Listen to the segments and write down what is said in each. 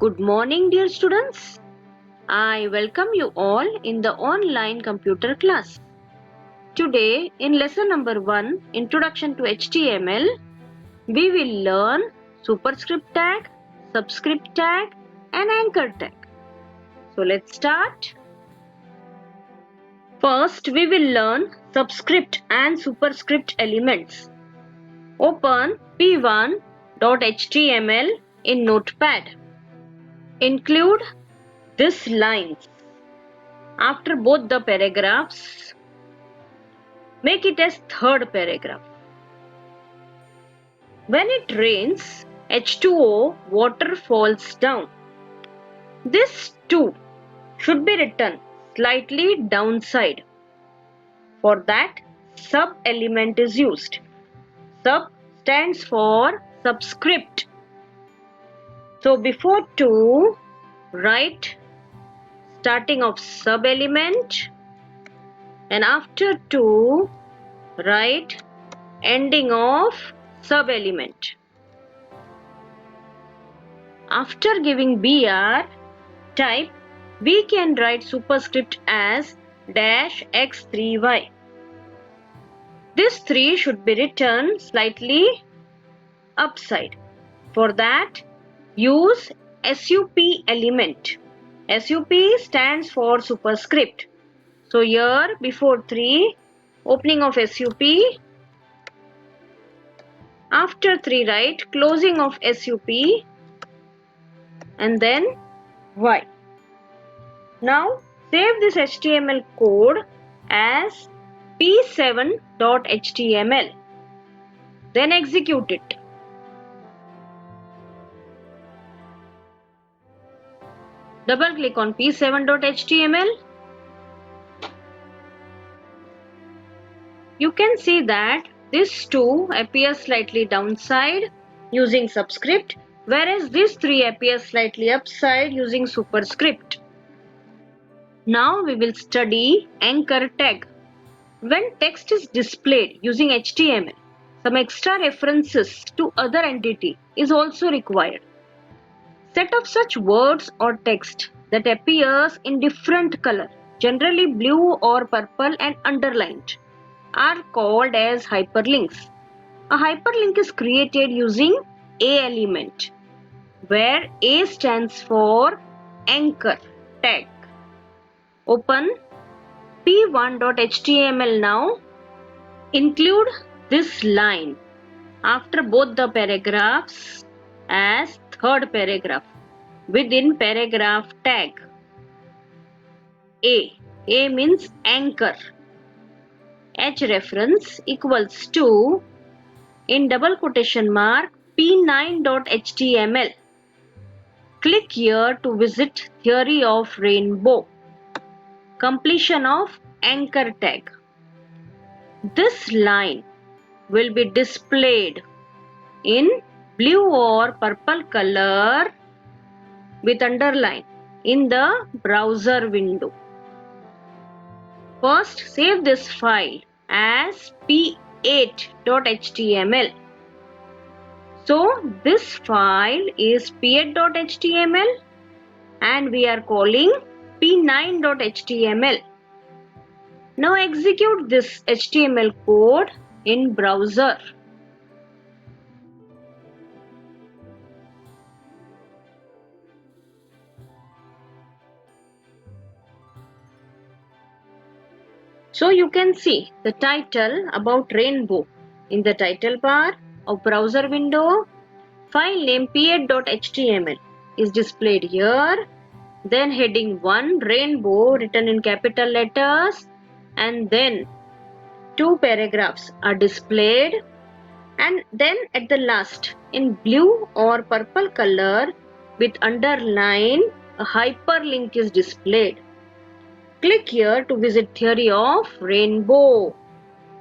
Good morning, dear students. I welcome you all in the online computer class. Today, in lesson number 1, Introduction to HTML, we will learn superscript tag, subscript tag, and anchor tag. So let's start. First, we will learn subscript and superscript elements. Open p1.html in Notepad. Include these lines after both the paragraphs. Make it as third paragraph. When it rains, H2O water falls down. This too should be written slightly downside. For that, sub element is used. Sub stands for subscript. So before to, write starting of sub element, and after to, write ending of sub element. After giving BR type, we can write superscript as -x3y. This 3 should be written slightly upside. For that, use SUP element. SUP stands for superscript. So here before 3, opening of SUP. After 3, write closing of SUP and then Y. Now save this HTML code as p7.html. Then execute it. Double click on p7.html. You can see that this 2 appears slightly downside using subscript, whereas this 3 appears slightly upside using superscript. Now we will study anchor tag. When text is displayed using HTML, some extra references to other entity is also required. Set of such words or text that appears in different color, generally blue or purple and underlined, are called as hyperlinks. A hyperlink is created using A element, where A stands for anchor tag. Open p1.html now. Include this line after both the paragraphs as third paragraph within paragraph tag. A means anchor. H reference equals to, in double quotation mark, p9.html. Click here to visit theory of rainbow. Completion of anchor tag. This line will be displayed in blue or purple color with underline in the browser window. First, save this file as p8.html. So this file is p8.html and we are calling p9.html. Now execute this HTML code in browser. So you can see the title about rainbow in the title bar of browser window. File name p8.html is displayed here. Then heading 1 rainbow written in capital letters, and then 2 paragraphs are displayed, and then at the last in blue or purple color with underline a hyperlink is displayed. Click here to visit theory of rainbow.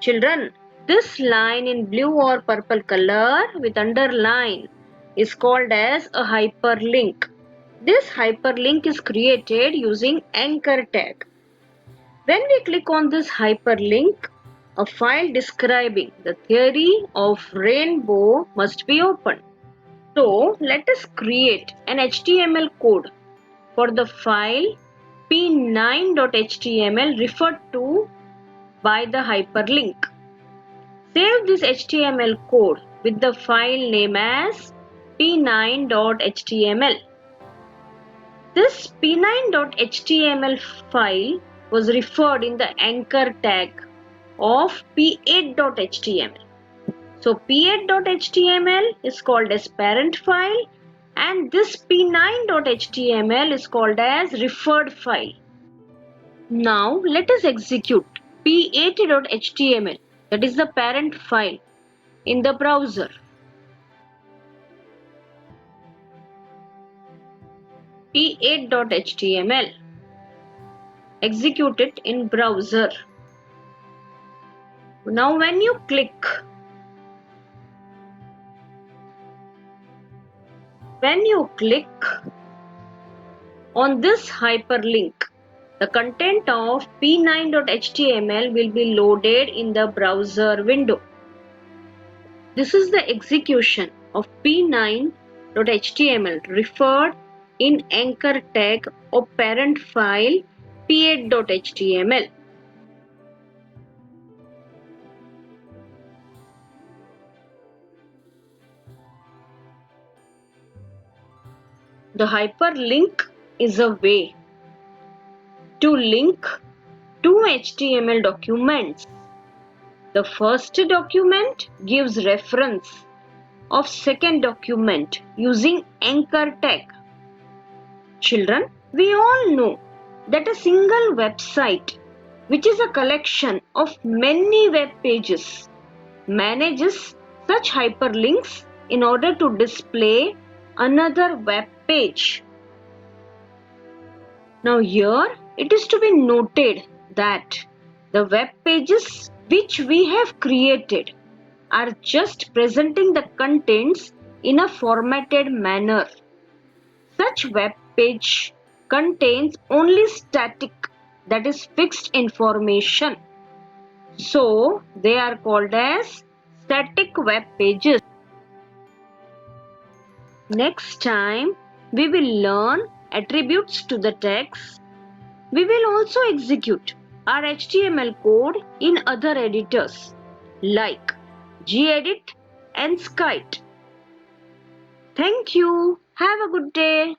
Children, this line in blue or purple color with underline is called as a hyperlink. This hyperlink is created using anchor tag. When we click on this hyperlink, a file describing the theory of rainbow must be opened. So let us create an HTML code for the file p9.html referred to by the hyperlink. Save this HTML code with the file name as p9.html. This p9.html file was referred in the anchor tag of p8.html. So p8.html is called as parent file and this p9.html is called as referred file. Now let us execute p8.html, that is the parent file, in the browser. p8.html. Execute it in browser. Now when you click on this hyperlink, the content of p9.html will be loaded in the browser window. This is the execution of p9.html referred in anchor tag of parent file p8.html. The hyperlink is a way to link two HTML documents. The first document gives reference of second document using anchor tag. Children, we all know that a single website, which is a collection of many web pages, manages such hyperlinks in order to display another web page. Now here it is to be noted that the web pages which we have created are just presenting the contents in a formatted manner. Such web page contains only static, that is fixed information. So they are called as static web pages. Next time we will learn attributes to the text. We will also execute our HTML code in other editors like gedit and Skite. Thank you. Have a good day.